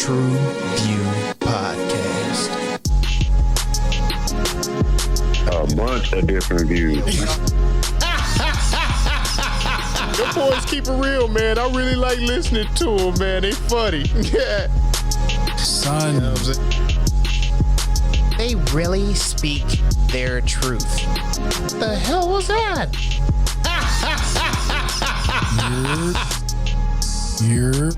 True View Podcast. A bunch of different views. The boys keep it real, man. I really like listening to them, man. They funny. Yeah. Son, you know what I'm saying? They really speak their truth. The hell was that? You're.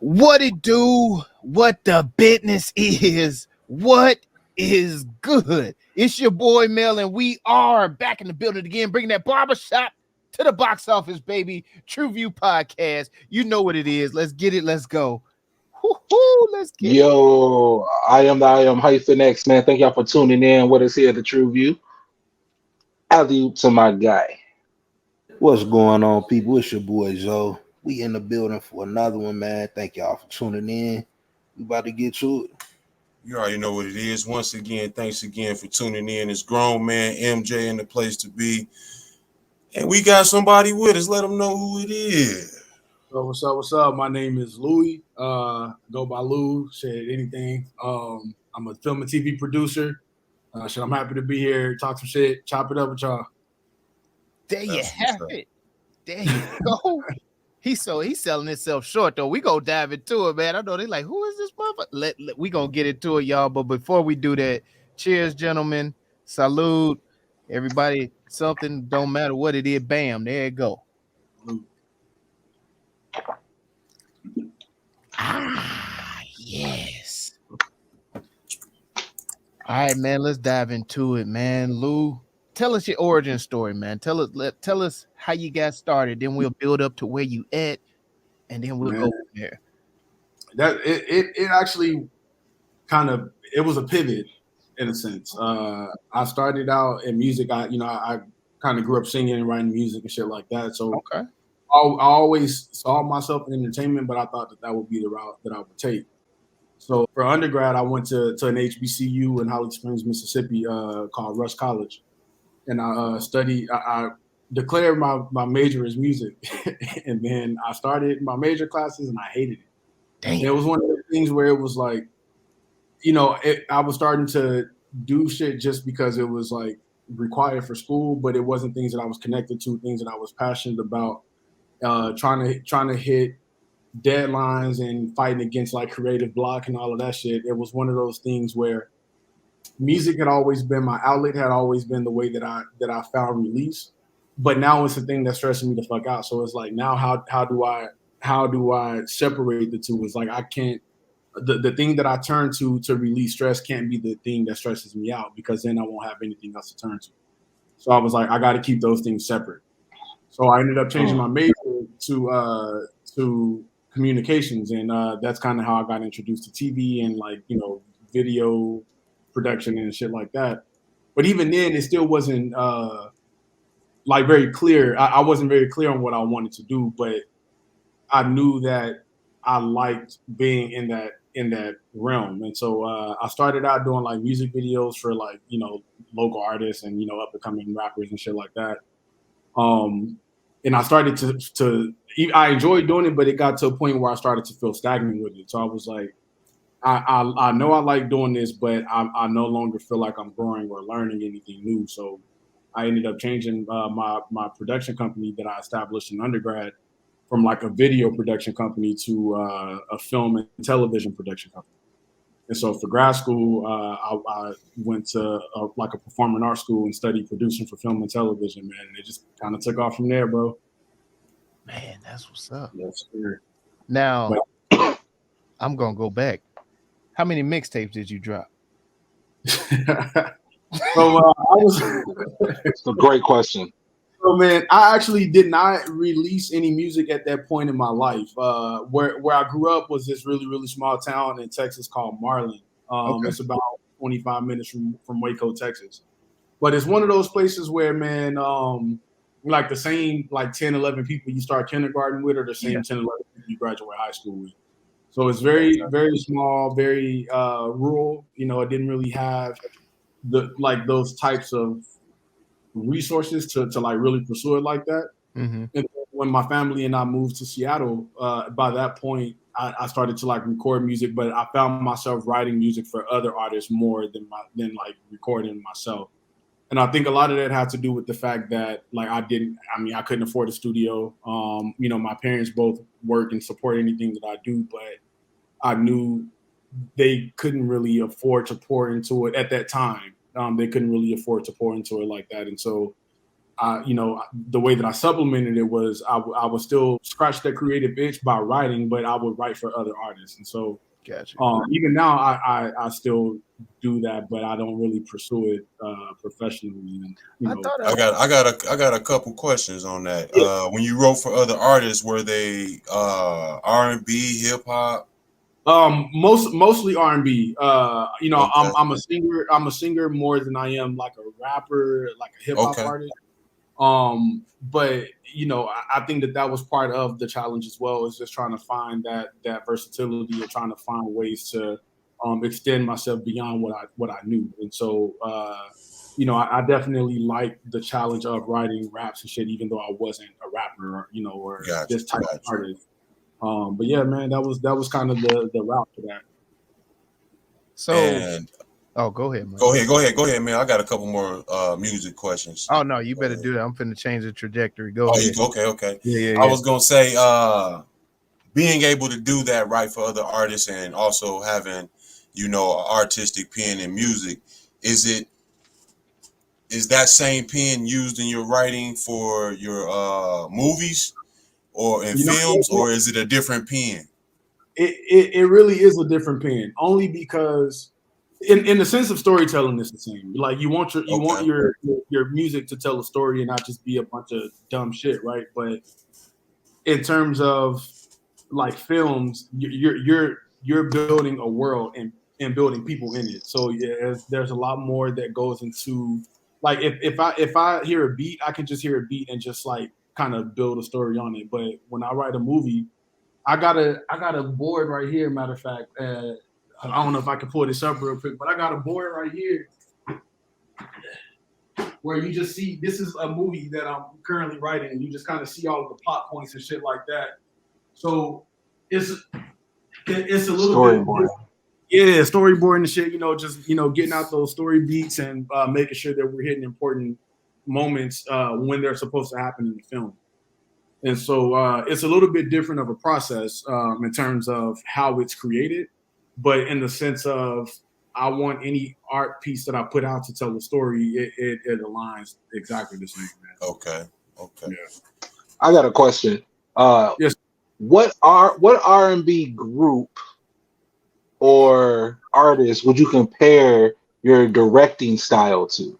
What it do? What the business is? What is good? It's your boy Mel, and we are back in the building again, bringing that barbershop to the box office, baby. True View Podcast. You know what it is. Let's get it. Let's go. Woo-hoo, let's get Yo, I am Hyphen X, man. Thank y'all for tuning in with us here at the True View. Alley to my guy. What's going on, people? It's your boy Zoe. We in the building for another one, man. Thank y'all for tuning in. We about to get to it. You already know what it is. Once again, thanks again for tuning in. It's grown man MJ in the place to be. And we got somebody with us. Let them know who it is. So what's up? My name is Louis. Go by Lou. Shit, anything. I'm a film and TV producer. I'm happy to be here, talk some shit, chop it up with y'all. There you have it. There you go. He's selling himself short though. We gonna dive into it, man. I know they like, who is this motherfucker? We gonna get into it, y'all. But before we do that, cheers, gentlemen. Salute, everybody. Something don't matter what it is. Bam, there you go. Yes. All right, man. Let's dive into it, man. Lou, tell us your origin story, man. Tell us how you got started. Then we'll build up to where you at, and then we'll go from there. That it actually it was a pivot in a sense. I started out in music. I kind of grew up singing and writing music and shit like that. So okay. I always saw myself in entertainment, but I thought that would be the route that I would take. So for undergrad, I went to an HBCU in Holly Springs, Mississippi, called Rush College, and I studied. I declared my major as music, and then I started my major classes, and I hated it. Damn. It was one of the things where it was like, I was starting to do shit just because it was like required for school, but it wasn't things that I was connected to, things that I was passionate about. Trying to hit deadlines and fighting against like creative block and all of that shit. It was one of those things where music had always been my outlet, had always been the way that I found release. But now it's a thing that's stressing me the fuck out. So it's like, now how do I separate the two? It's like I can't, the thing that I turn to release stress can't be the thing that stresses me out, because then I won't have anything else to turn to. So I was like, I got to keep those things separate. So I ended up changing my major to communications, and that's kind of how I got introduced to TV and video production and shit like that. But even then, it still wasn't very clear. I wasn't very clear on what I wanted to do, but I knew that I liked being in that realm. And so I started out doing like music videos for local artists and up and coming rappers and shit like that. And I started to I enjoyed doing it, but it got to a point where I started to feel stagnant with it. So I was like, I know I like doing this, but I no longer feel like I'm growing or learning anything new. So I ended up changing my production company that I established in undergrad from like a video production company to a film and television production company. And so for grad school, I went to a performing arts school and studied producing for film and television, man. And it just kind of took off from there, bro. Man, that's what's up. Yes, sir. Now, I'm going to go back. How many mixtapes did you drop? So It's a great question. So man, I actually did not release any music at that point in my life. Where I grew up was this really, really small town in Texas called Marlin. It's about 25 minutes from Waco, Texas. But it's one of those places where, man, like the same 10, 11 people you start kindergarten with are the same 10, 11 people you graduate high school with. So it's very, very small, very rural. It didn't really have those types of resources to really pursue it like that. Mm-hmm. And when my family and I moved to Seattle, by that point, I started to like record music, but I found myself writing music for other artists more than like recording myself. And I think a lot of that had to do with the fact that like I couldn't afford a studio. My parents both work and support anything that I do, but I knew they couldn't really afford to pour into it at that time. They couldn't really afford to pour into it like that. And so, the way that I supplemented it was I would still scratch that creative itch by writing, but I would write for other artists. And so Gotcha. even now I still do that, but I don't really pursue it professionally. And, I got a couple questions on that. When you wrote for other artists, were they R&B, hip hop? Mostly R&B. Okay. I'm a singer more than I am like a rapper, like a hip hop artist. But I think that was part of the challenge as well, is just trying to find that versatility and trying to find ways to extend myself beyond what I knew. And so I definitely like the challenge of writing raps and shit, even though I wasn't a rapper or this type of artist. But yeah, man, that was kind of the route for that. So go ahead, man. Go ahead, man. I got a couple more music questions. Oh no, you better do that. I'm finna change the trajectory. Go ahead. Okay. Yeah. I was gonna say, being able to do that, right, for other artists, and also having, an artistic pen in music, is that same pen used in your writing for your movies or in films, or is it a different pen? It really is a different pen, only because in the sense of storytelling, it's the same. Like you want your music to tell a story and not just be a bunch of dumb shit, right? But in terms of like films, you're building a world and building people in it. So yeah, there's a lot more that goes into like if I hear a beat, I can just hear a beat and just like kind of build a story on it. But when I write a movie, I got a board right here. Matter of fact, I don't know if I can pull this up real quick, but I got a board right here where you just see this is a movie that I'm currently writing, and you just kind of see all of the plot points and shit like that. So it's a little storyboard. Yeah, storyboard and shit. Just getting out those story beats and making sure that we're hitting important moments when they're supposed to happen in the film. And so it's a little bit different of a process in terms of how it's created. But in the sense of I want any art piece that I put out to tell the story, it aligns exactly the same, man. Okay. Yeah. I got a question. Yes. What R&B group or artist would you compare your directing style to?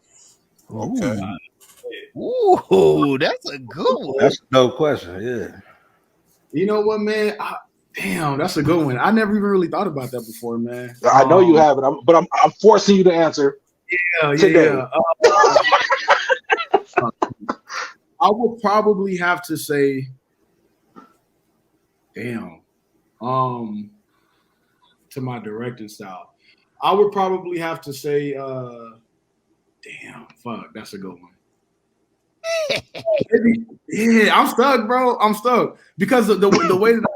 Okay. Ooh, that's a good one. That's a dope question. Yeah. You know what, man? Damn, that's a good one. I never even really thought about that before, man. I know you haven't, but I'm forcing you to answer. Yeah. I would probably have to say, to my directing style, I would probably have to say, that's a good one. Yeah, I'm stuck, bro. I'm stuck because of the way that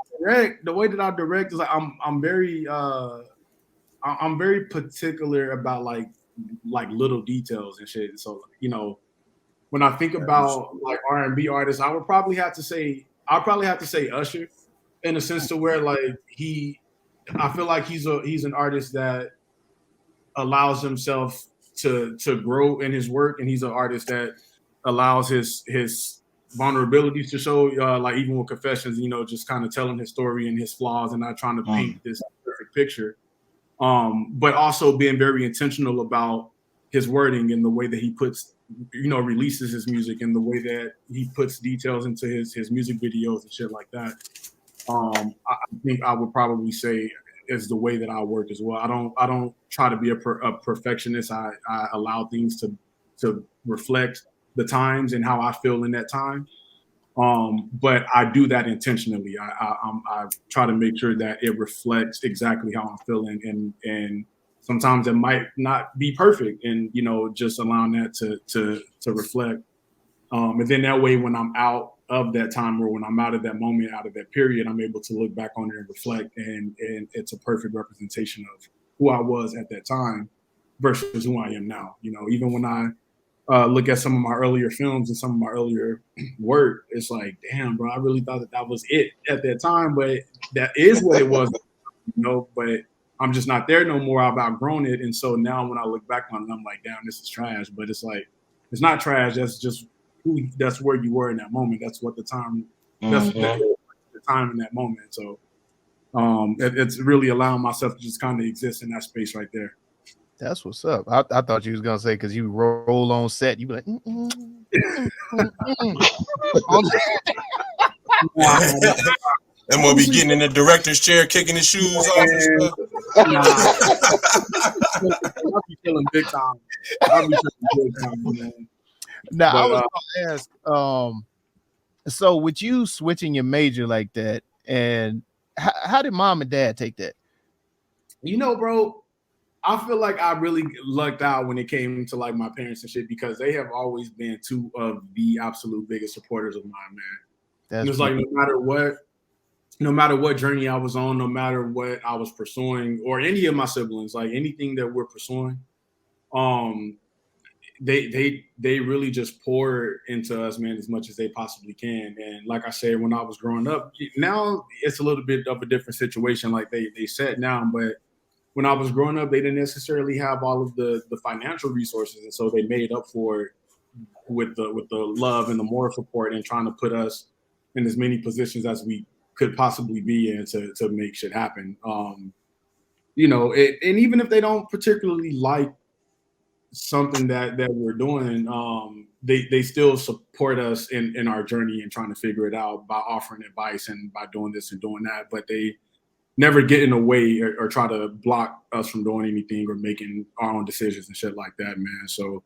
I direct is like I'm very particular about like little details and shit. So when I think about like R&B artists, I would probably have to say Usher, in a sense to where like I feel like he's an artist that allows himself to grow in his work, and he's an artist that allows his vulnerabilities to show, like even with Confessions, just kind of telling his story and his flaws and not trying to paint this perfect picture. But also being very intentional about his wording and the way that he puts, releases his music and the way that he puts details into his music videos and shit like that. I think I would probably say is the way that I work as well. I don't try to be a perfectionist. I allow things to reflect the times and how I feel in that time. But I do that intentionally. I try to make sure that it reflects exactly how I'm feeling, and sometimes it might not be perfect, and just allowing that to reflect. And then that way, when I'm out of that time, or when I'm out of that moment, out of that period, I'm able to look back on it and reflect, and it's a perfect representation of who I was at that time versus who I am now. You know, even when I look at some of my earlier films and some of my earlier work, it's like, damn, bro, I really thought that was it at that time, but that is what it was, you know, but I'm just not there no more. I've outgrown it. And so now when I look back on it, I'm like, damn, this is trash. But it's like, it's not trash. That's just that's where you were in that moment. That's what the time, that's the time in that moment. So it's really allowing myself to just kind of exist in that space right there. That's what's up. I thought you was gonna say because you roll on set, you be like, And we'll be getting in the director's chair, kicking his shoes off and stuff. I'll be feeling big time. I'll be feeling big time, man. Now, I was gonna ask, so with you switching your major like that, and how did mom and dad take that? You know, bro, I feel like I really lucked out when it came to like my parents and shit, because they have always been two of the absolute biggest supporters of mine, man. And it's like no matter what journey I was on, no matter what I was pursuing, or any of my siblings, like anything that we're pursuing, they really just pour into us, man, as much as they possibly can. And like I said, when I was growing up, now it's a little bit of a different situation. Like they sat down, but when I was growing up, they didn't necessarily have all of the financial resources, and so they made up for it with the love and the moral support, and trying to put us in as many positions as we could possibly be in to make shit happen. You know, and even if they don't particularly like something that we're doing, they still support us in our journey and trying to figure it out by offering advice and by doing this and doing that. But they never get in the way or try to block us from doing anything or making our own decisions and shit like that, man. So,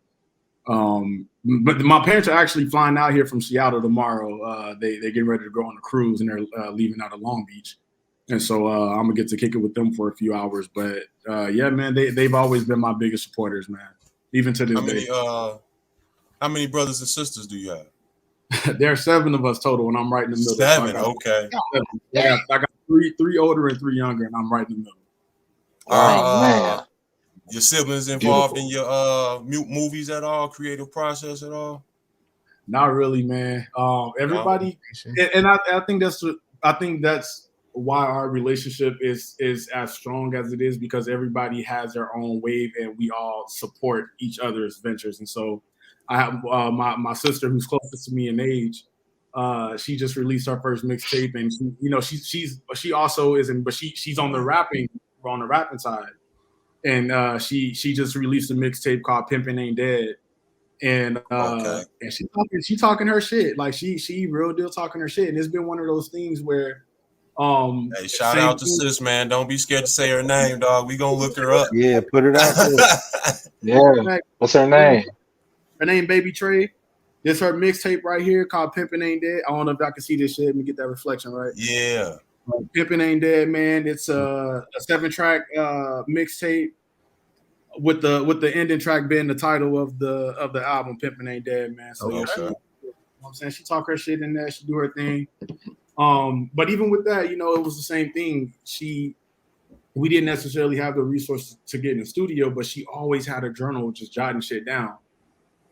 but my parents are actually flying out here from Seattle tomorrow. They're getting ready to go on a cruise, and they're leaving out of Long Beach. And so I'm gonna get to kick it with them for a few hours. But yeah, man, they've always been my biggest supporters, man. Even to this day. How many brothers and sisters do you have? There are 7 of us total, and I'm right in the middle. 7, so okay. I got three older and 3 younger, and I'm right in the middle. Man. Your siblings involved in your movies at all, creative process at all? Not really, man. Everybody, and I think that's why our relationship is as strong as it is, because everybody has their own wave and we all support each other's ventures. And so I have my sister, who's closest to me in age. She just released her first mixtape, and she also isn't, but she's on the rapping side, and she just released a mixtape called Pimpin' Ain't Dead, and and she talking her shit, like she real deal talking her shit, and it's been one of those things where hey, shout out to sis, man. Don't be scared to say her name, dog. We gonna look her up. Yeah, put it out there. Yeah, what's her name? Her name Baby Trey. This her mixtape right here called Pimpin' Ain't Dead. I don't know if y'all can see this shit. Let me get that reflection right. Yeah. Pimpin' Ain't Dead, man. It's a 7-track mixtape with the ending track being the title of the album, Pimpin' Ain't Dead, man. So you know what I'm saying, she talk her shit in there, she do her thing. But even with that, you know, it was the same thing. We didn't necessarily have the resources to get in the studio, but she always had a journal just jotting shit down.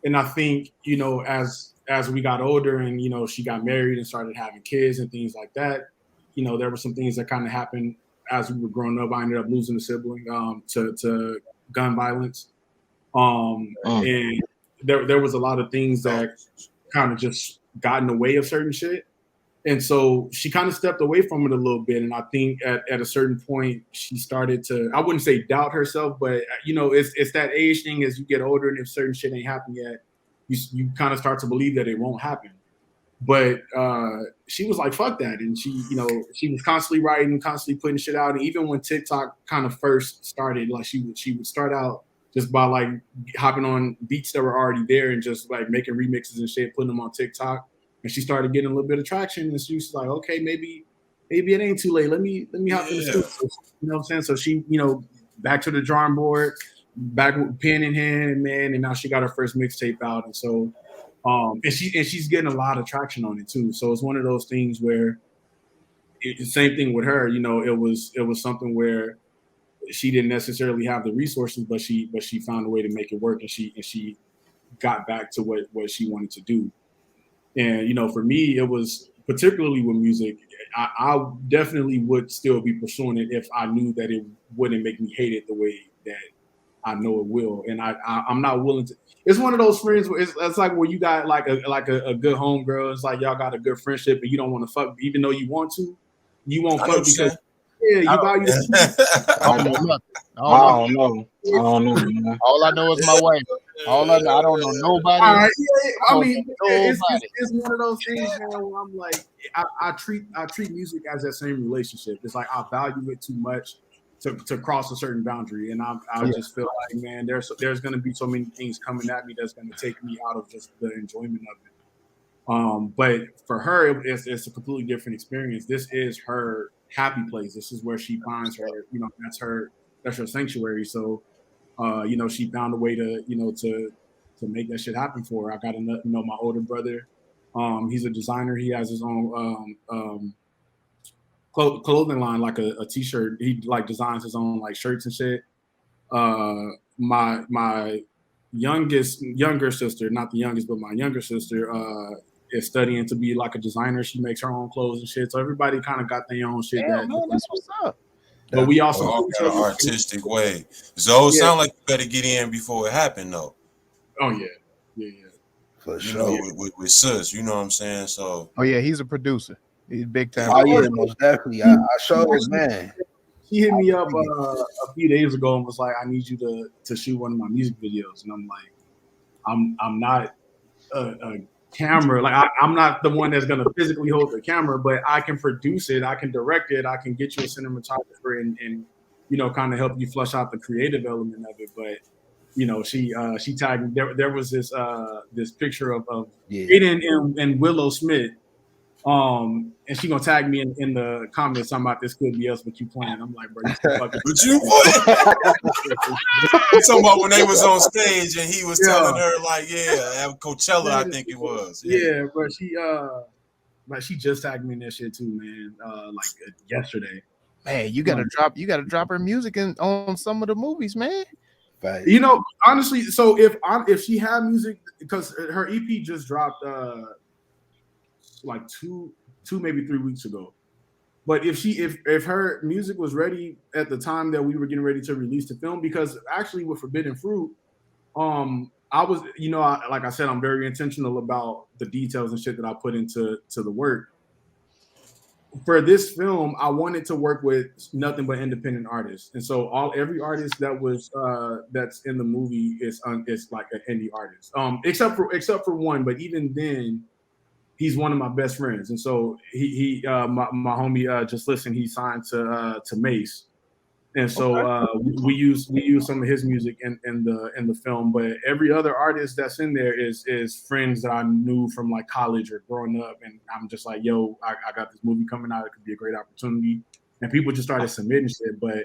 And I think, you know, as we got older and, you know, she got married and started having kids and things like that, you know, there were some things that kind of happened as we were growing up. I ended up losing a sibling to gun violence. And there was a lot of things that kind of just got in the way of certain shit. And so she kind of stepped away from it a little bit. And I think at a certain point, she started to, I wouldn't say doubt herself, but, you know, it's that age thing as you get older, and if certain shit ain't happened yet, you kind of start to believe that it won't happen. But she was like, fuck that. And she, you know, she was constantly writing, constantly putting shit out. And even when TikTok kind of first started, like she would start out just by like hopping on beats that were already there and just like making remixes and shit, putting them on TikTok. And she started getting a little bit of traction, and she was like, okay, maybe it ain't too late. Let me hop in the studio. You know what I'm saying? So she, you know, back to the drawing board, back with pen in hand, man, and now she got her first mixtape out. And so And she's getting a lot of traction on it too. So it's one of those things where the same thing with her. You know, it was something where she didn't necessarily have the resources, but she found a way to make it work, and she got back to what she wanted to do. And you know, for me, it was particularly with music. I definitely would still be pursuing it if I knew that it wouldn't make me hate it the way that I know it will. And I'm not willing to. It's one of those friends where it's like when you got like a good homegirl. It's like y'all got a good friendship, and you don't want to fuck, even though you want to. You won't I know fuck what you're because you value the I don't know nothing. I don't know, man. All I know is my wife. All I know, I don't know nobody. All right, yeah, I mean, Nobody. it's one of those things, man, where I'm like, I treat music as that same relationship. It's like I value it too much to cross a certain boundary, and I just feel like, man, there's going to be so many things coming at me that's going to take me out of just the enjoyment of it. But for her, it's a completely different experience. This is her happy place. This is where she finds her, you know, that's her sanctuary. So, you know, she found a way to, you know, to make that shit happen for her. I got to know my older brother. He's a designer. He has his own clothing line, like a t-shirt. He like designs his own like shirts and shit. My younger sister, not the youngest, but my younger sister, is studying to be like a designer. She makes her own clothes and shit. So everybody kind of got their own shit. Damn, man, that's what's up. But we also all got an artistic way. So it sounds like you better get in before it happened, though. Oh yeah. For You sure. know, with Sus, you know what I'm saying? So Oh yeah, he's a producer. He's big time. Oh yeah, most definitely. I showed, man. She hit me up a few days ago and was like, "I need you to shoot one of my music videos." And I'm like, I'm not a camera, like I'm not the one that's gonna physically hold the camera, but I can produce it, I can direct it, I can get you a cinematographer and you know, kind of help you flush out the creative element of it. But you know, she tagged me. There was this picture of Aiden and Willow Smith. And she gonna tag me in the comments talking about this could be us, but you playing. I'm like, bro, you still fucking. but you talking about when they was on stage and he was telling her like, yeah, at Coachella, I think it was. Yeah, but she just tagged me in that shit too, man. Like yesterday. Man, you gotta drop her music on some of the movies, man. Right. You know, honestly, so if she had music, because her EP just dropped like two maybe 3 weeks ago. But if her music was ready at the time that we were getting ready to release the film, because actually with Forbidden Fruit, I was, you know, like I said, I'm very intentional about the details and shit that I put into the work. For this film, I wanted to work with nothing but independent artists, and so every artist that was that's in the movie is like an indie artist, except for one. But even then, he's one of my best friends, and so my homie just listen. He signed to Mace, and so we use some of his music in the film. But every other artist that's in there is friends that I knew from like college or growing up, and I'm just like, yo, I got this movie coming out. It could be a great opportunity, and people just started submitting shit. But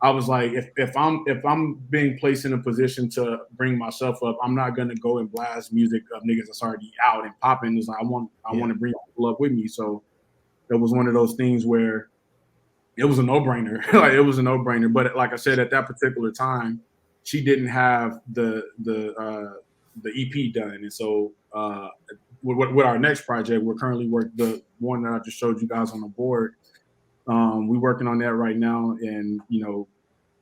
I was like, if I'm being placed in a position to bring myself up, I'm not gonna go and blast music of niggas that's already out and popping. It's like I want to bring people up with me. So it was one of those things where it was a no-brainer. Like it was a no-brainer. But like I said, at that particular time, she didn't have the EP done, and so with our next project, we're currently the one that I just showed you guys on the board. We're working on that right now, and you know,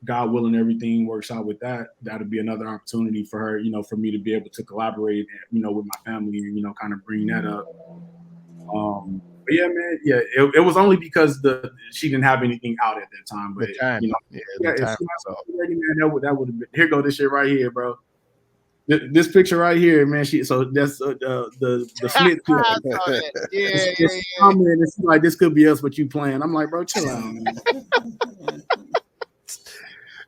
God willing, everything works out with that. That'll be another opportunity for her, you know, for me to be able to collaborate, you know, with my family, and you know, kind of bring that up. But yeah, man, yeah, it was only because she didn't have anything out at that time. But you know, if she was ready, man, that would have been. Here go this shit right here, bro. This picture right here, man. So that's the Smith. Comment. It's like this could be us, but you playing. I'm like, bro, chill out, man.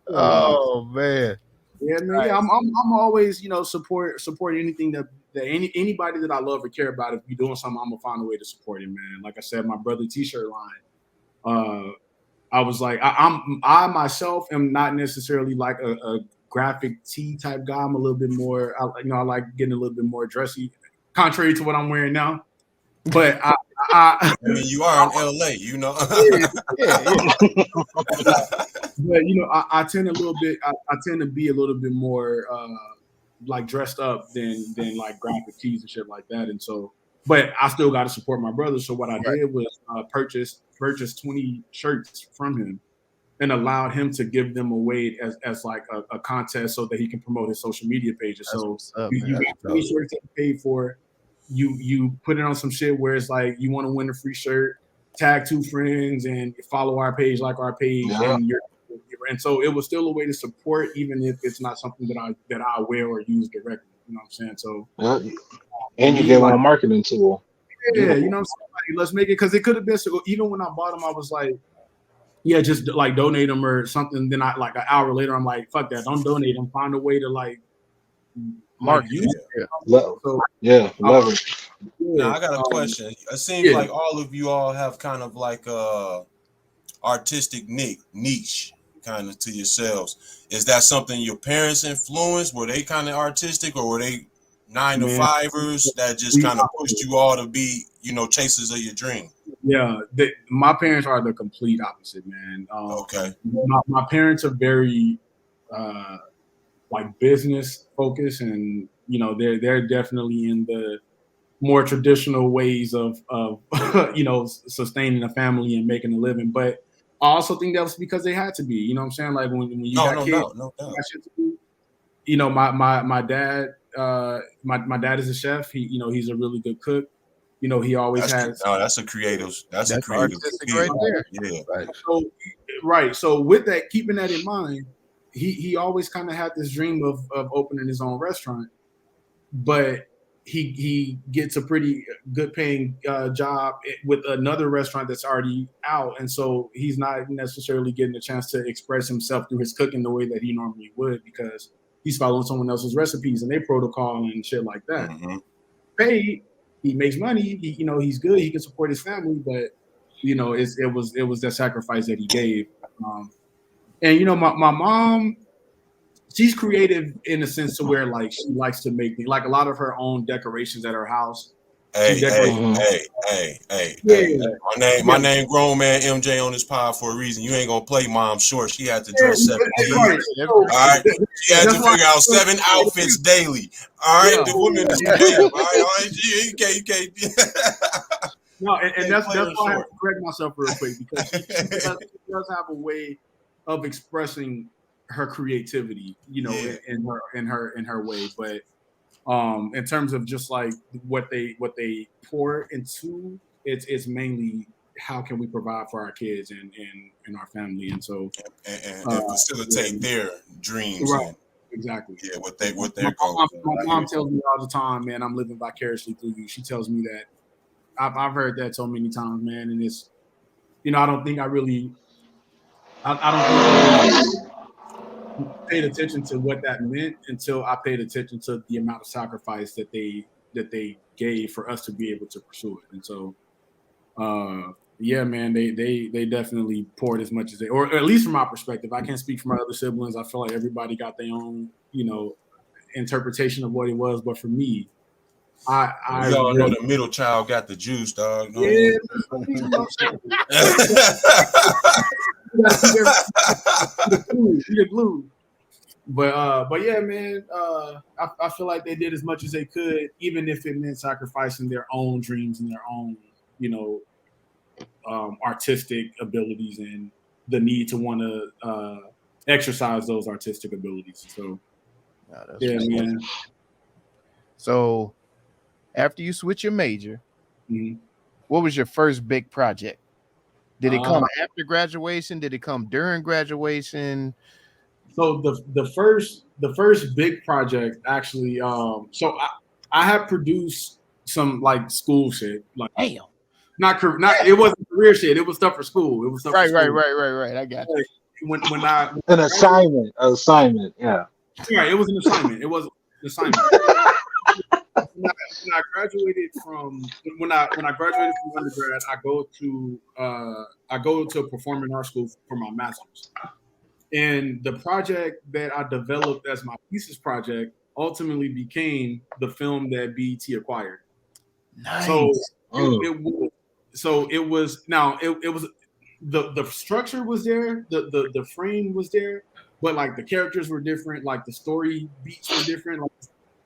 Oh man. Yeah, man. Yeah, I'm always, you know, support anything that anybody that I love or care about. If you're doing something, I'm gonna find a way to support it, man. Like I said, my brother T-shirt line. I was like, I myself am not necessarily like a graphic tee type guy. I'm a little bit more, I like getting a little bit more dressy. contrary to what I'm wearing now. But I mean, you are in LA, you know. But you know, I tend I tend to be a little bit more like dressed up than like graphic tees and shit like that. And so, but I still got to support my brother. So what I did was purchase 20 shirts from him and allowed him to give them away as like a contest so that he can promote his social media pages. So you got 20 shirts that you paid for. You put it on some shit where it's like you want to win a free shirt, tag 2 friends and follow our page, like our page, and so it was still a way to support, even if it's not something that I wear or use directly. You know what I'm saying? So and you get one marketing tool. Yeah, you know what I'm saying? Like, let's make it, because it could have been so. Even when I bought them, I was like, yeah, just like donate them or something. Then I like an hour later, I'm like, fuck that, don't donate them. Find a way to like market. Love it. Now I got a question. It seems like all have kind of like artistic niche kind of to yourselves. Is that something your parents influenced? Were they kind of artistic, or were they 9-to-5ers that just kind of pushed you all to be, you know, chasers of your dream? Yeah, my parents are the complete opposite, man. Okay. My parents are very like business focused, and you know they're definitely in the more traditional ways of you know, sustaining a family and making a living. But I also think that was because they had to be. You know what I'm saying? Like when you got kids, you know, my dad my dad is a chef. He's a really good cook. You know, he always has. That's a creative. That's a creative right there. Yeah. Right. So with that, keeping that in mind, he always kind of had this dream of opening his own restaurant, but he gets a pretty good paying job with another restaurant that's already out, and so he's not necessarily getting a chance to express himself through his cooking the way that he normally would, because he's following someone else's recipes and their protocol and shit like that. Paid, he makes money, he's good, he can support his family, but you know, it was that sacrifice that he gave. And you know, my mom, she's creative in a sense to where like she likes to make like a lot of her own decorations at her house. Hey. My name grown man MJ on this pod for a reason. You ain't gonna play mom short. She had to dress 17. All right. She had to figure out 7 outfits daily. All right. The woman is creative. All right. You can't. No, and that's why I have to correct myself real quick, because she does have a way of expressing her creativity, you know, in her way. But in terms of just like what they pour into, it's mainly how can we provide for our kids and our family, and so and facilitate their dreams. Right. Exactly. Yeah, what they're going. My mom tells me all the time, man, I'm living vicariously through you. She tells me that. I've heard that so many times, man, and it's, you know, I don't think I paid attention to what that meant until I paid attention to the amount of sacrifice that they gave for us to be able to pursue it. And so, yeah, man, they definitely poured as much as they, or at least from my perspective. I can't speak for my other siblings. I feel like everybody got their own, you know, interpretation of what it was. But for me, we all know the middle child got the juice, dog. No? Yeah. The glue. But yeah, man, I feel like they did as much as they could, even if it meant sacrificing their own dreams and their own, you know, artistic abilities and the need to want to exercise those artistic abilities. So, yeah, man. So, after you switch your major, what was your first big project? Did it come after graduation? Did it come during graduation? So the first big project actually, so I have produced some like school shit, like not it wasn't career shit. It was stuff for school. It was stuff right. I got you. When I an assignment, yeah. Right, it was an assignment. It was an assignment. When I graduated from undergrad, I go to a performing arts school for my master's. And the project that I developed as my thesis project ultimately became the film that BET acquired. Nice. So it was the structure was there, the frame was there, but like the characters were different, like the story beats were different. Like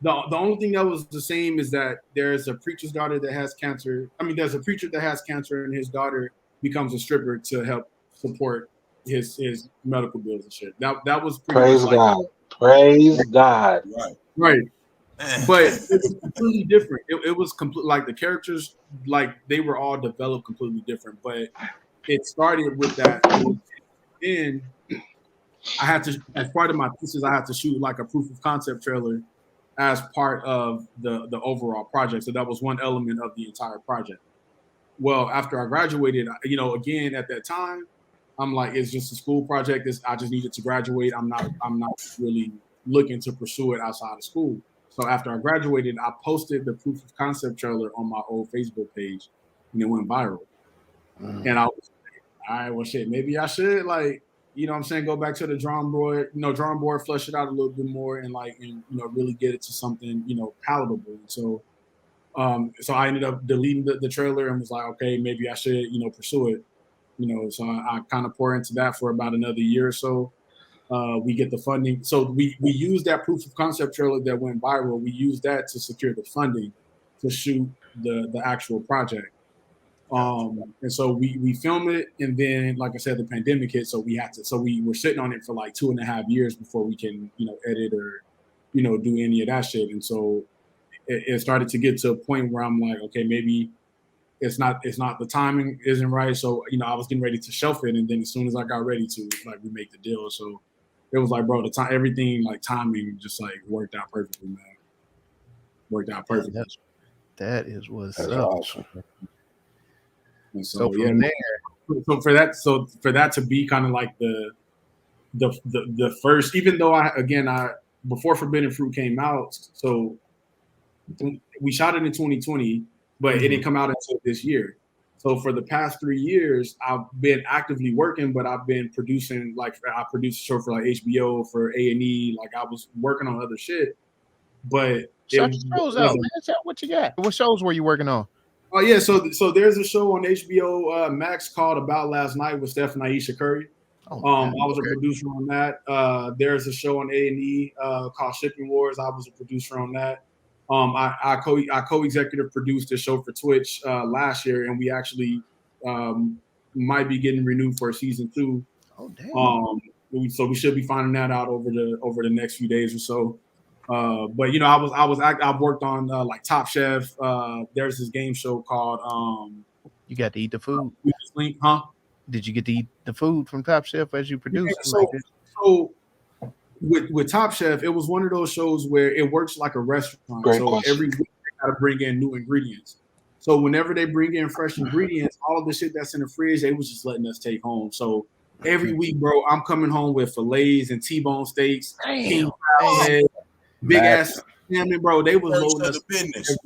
the only thing that was the same is that there's a preacher's daughter that has cancer. I mean, there's a preacher that has cancer, and his daughter becomes a stripper to help support his medical bills and shit. That was pretty Praise much God. Praise God. right. But it was completely different. It was complete, like the characters, like they were all developed completely different. But it started with that. And I had to, as part of my pieces, I had to shoot like a proof of concept trailer as part of the overall project. So that was one element of the entire project. Well, after I graduated, again at that time, I'm like, it's just a school project. I just needed to graduate. I'm not really looking to pursue it outside of school. So after I graduated, I posted the proof of concept trailer on my old Facebook page, and it went viral. And I was like, all right, well, shit, maybe I should, like, what I'm saying, go back to the drawing board, flush it out a little bit more, and really get it to something, palatable. And so I ended up deleting the trailer and was like, okay, maybe I should, pursue it. So I kind of pour into that for about another year or so. We get the funding. So we used that proof of concept trailer that went viral. We used that to secure the funding to shoot the actual project. And so we filmed it, and then, like I said, the pandemic hit, so we were sitting on it for like 2.5 years before we can, edit or, do any of that shit. And so it started to get to a point where I'm like, okay, maybe it's not the timing isn't right. So, I was getting ready to shelf it, and then as soon as I got ready to, like, we make the deal. So it was like, bro, everything, like, timing just like worked out perfectly, man. Worked out perfectly. That is what's That's up. awesome. And so from there, for that to be kind of like the first, even though I before Forbidden Fruit came out, so we shot it in 2020, but it didn't come out until this year. So for the past 3 years, I've been actively working, but I've been producing, like, I produced a show for like HBO, for A&E, like I was working on other shit. But Shut your shows out, man. Tell what you got. What shows were you working on? Oh yeah, so there's a show on HBO Max called About Last Night with Steph and Aisha Curry. I was a producer on that. There's a show on A&E called Shipping Wars. I was a producer on that. I co-executive produced a show for Twitch last year, and we actually might be getting renewed for season 2. Oh damn! So we should be finding that out over the next few days or so. But I've worked on like Top Chef. There's this game show called You got to eat the food. Huh? Did you get to eat the food from Top Chef as you produce? Yeah, so with Top Chef, it was one of those shows where it works like a restaurant. Great so question. Every week they got to bring in new ingredients. So whenever they bring in fresh ingredients, all of the shit that's in the fridge, they was just letting us take home. So every week, bro, I'm coming home with fillets and T-bone steaks, king salad, big ass salmon, bro. They was loading us business.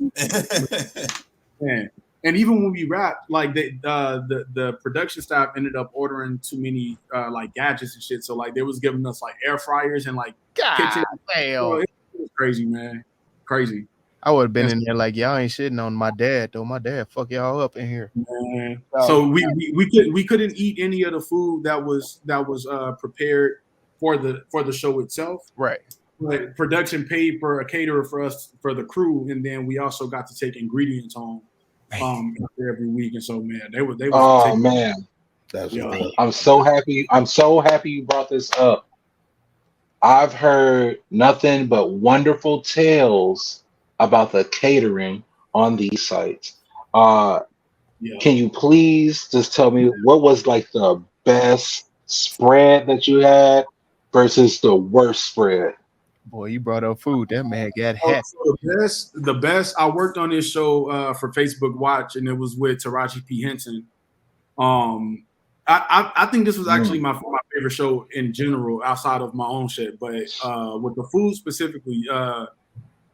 Man. And even when we wrapped, like the production staff ended up ordering too many like gadgets and shit. So like they was giving us like air fryers and like kitchen. Bro, it was crazy, man. Crazy. I would have been in there like, y'all ain't shitting on my dad though. My dad fuck y'all up in here. Man. So we couldn't eat any of the food that was prepared for the show itself. Right. But production paid for a caterer for us, for the crew, and then we also got to take ingredients home every week. And so, man, they were Oh man, That's I'm so happy. I'm so happy you brought this up. I've heard nothing but wonderful tales about the catering on these sites. Can you please just tell me what was like the best spread that you had versus the worst spread? Boy, you brought up food. That man got happy. So the best. I worked on this show for Facebook Watch, and it was with Taraji P. Henson. I think this was actually my favorite show in general, outside of my own shit. But with the food specifically,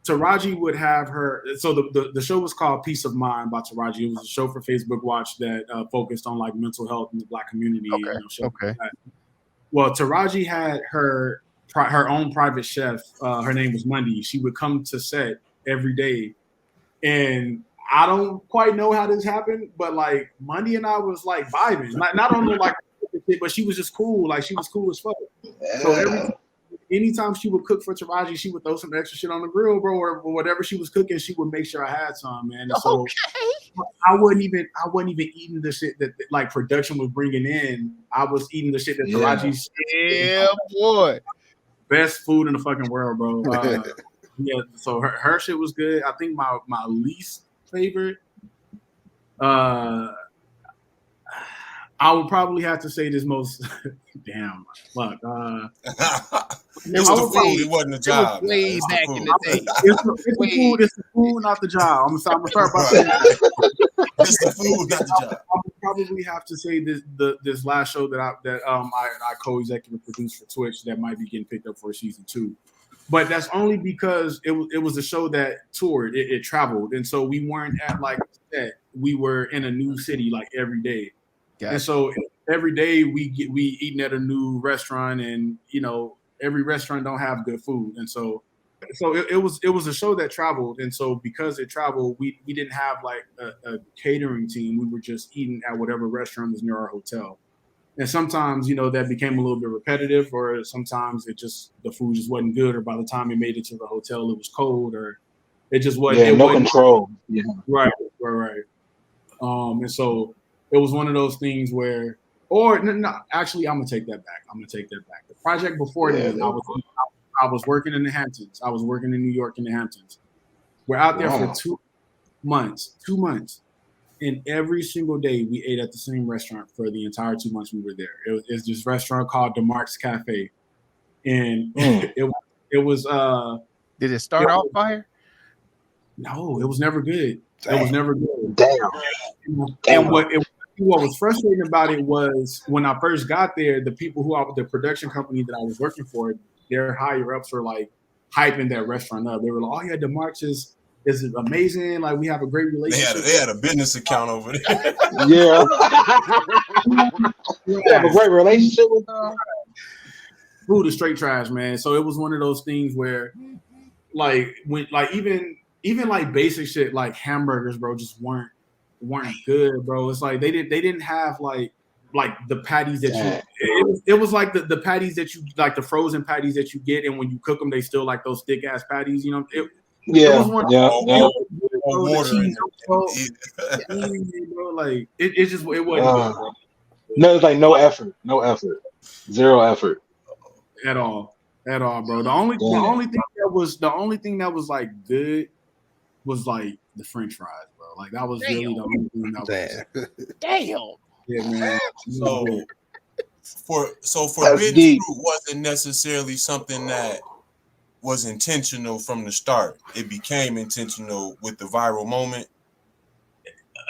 Taraji would have her. So the show was called Peace of Mind by Taraji. It was a show for Facebook Watch that focused on like mental health in the Black community. Okay. Like that. Well, Taraji had her own private chef. Her name was Monday. She would come to set every day, and I don't quite know how this happened, but like Monday and I was like vibing. Not only like, but she was just cool. Like she was cool as fuck. So anytime she would cook for Taraji, she would throw some extra shit on the grill, bro, or whatever she was cooking. She would make sure I had some, man. And so I wasn't even eating the shit that like production was bringing in. I was eating the shit that Taraji's. Yeah, boy. Best food in the fucking world, bro. Yeah, so her shit was good. I think my least favorite, I would probably have to say this most. Damn, fuck. It's the food. It wasn't the job. Way back in the day. It's the food, not the job. I'm gonna start by saying it's the food, not the job. I would probably have to say this last show that I co-executive produced for Twitch that might be getting picked up for season 2. But that's only because it was a show that toured, it traveled, and so we weren't at like that. We were in a new city like every day, and so every day we eating at a new restaurant, and you know every restaurant don't have good food, and so it was a show that traveled, and so because it traveled, we didn't have like a catering team. We were just eating at whatever restaurant was near our hotel. And sometimes, you know, that became a little bit repetitive, or sometimes the food just wasn't good, or by the time it made it to the hotel, it was cold, or it just wasn't. Yeah, no control. Yeah. Right. And so it was one of those things where, actually, I'm gonna take that back. The project before that, I was working in the Hamptons. I was working in New York in the Hamptons. We're out there for 2 months. 2 months. And every single day we ate at the same restaurant for the entire 2 months we were there. It's this restaurant called DeMarc's Cafe. And it was Did it start off fire? No, it was never good. Damn. It was never good. Damn. And what was frustrating about it was when I first got there, the production company that I was working for, their higher ups were like hyping that restaurant up. They were like, "Oh yeah, DeMarc's is amazing. Like we have a great relationship." They had a business account over there. Yeah. You have a great relationship with them. Food is straight trash, man. So it was one of those things where, like, when like even like basic shit like hamburgers, bro, just weren't good, bro. It's like they didn't have like the patties that it was like the patties that you like, the frozen patties that you get, and when you cook them, they still like those thick ass patties, you know. Like it just it wasn't good, no, it's like no effort, zero effort at all, bro. The only thing that was like good was like the French fries, bro. Like that was really the only thing that was. Damn. Yeah, man. For That's Bitten deep. Fruit wasn't necessarily something that was intentional from the start. It became intentional with the viral moment.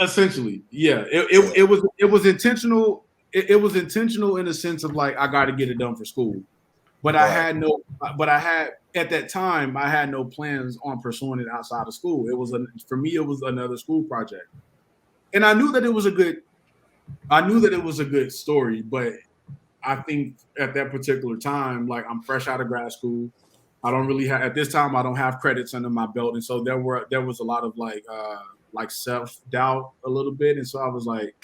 Essentially, yeah. It was intentional. It was intentional in the sense of like I got to get it done for school, but I had at that time I had no plans on pursuing it outside of school. For me it was another school project, and I knew that it was a good story, but I think at that particular time, like I'm fresh out of grad school. I don't really have, at this time, I don't have credits under my belt. And so there was a lot of like self-doubt a little bit. And so I was like,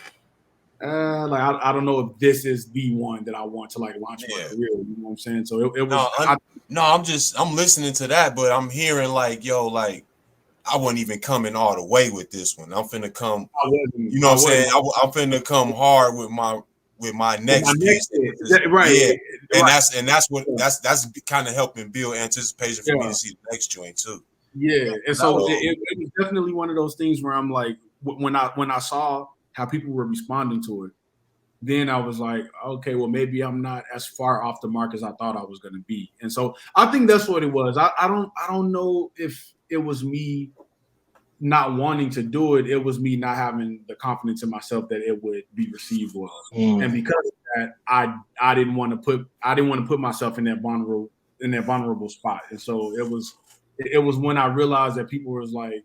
I don't know if this is the one that I want to like launch my career. You know what I'm saying? So it was. I'm listening to that, but I'm hearing like, yo, like, I wasn't even coming all the way with this one. I'm finna come, you know what I'm saying? I'm finna come hard with my next piece. Right. Yeah. Right. That's kind of helping build anticipation for me to see the next joint too. Yeah. And so it was definitely one of those things where I'm like, when I saw how people were responding to it, then I was like, okay, well, maybe I'm not as far off the mark as I thought I was going to be. And so I think that's what it was. I don't know if it was me not wanting to do it. It was me not having the confidence in myself that it would be received well. And because of that, I didn't want to put myself in that vulnerable spot. And so it was when I realized that people was like,